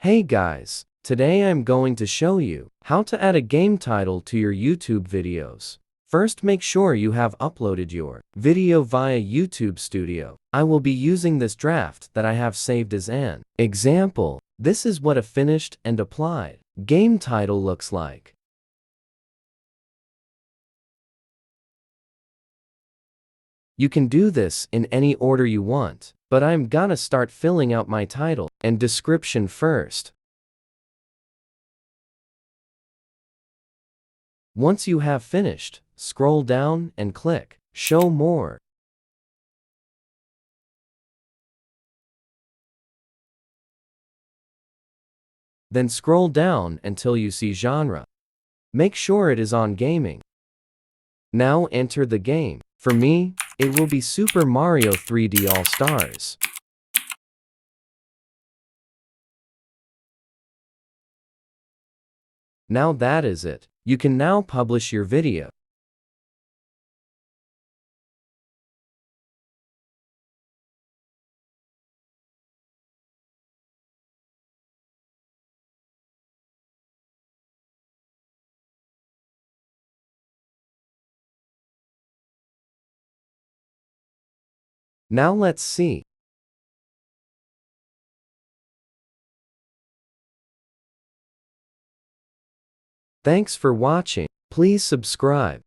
Hey guys, today I'm going to show you how to add a game title to your YouTube videos. First, make sure you have uploaded your video via YouTube Studio. I will be using this draft that I have saved as an example. This is what a finished and applied game title looks like. You can do this in any order you want, but I'm gonna start filling out my title and description first. Once you have finished, scroll down and click Show More. Then scroll down until you see genre. Make sure it is on gaming. Now enter the game. For me, it will be Super Mario 3D All-Stars. Now that is it. You can now publish your video. Now let's see. Thanks for watching. Please subscribe.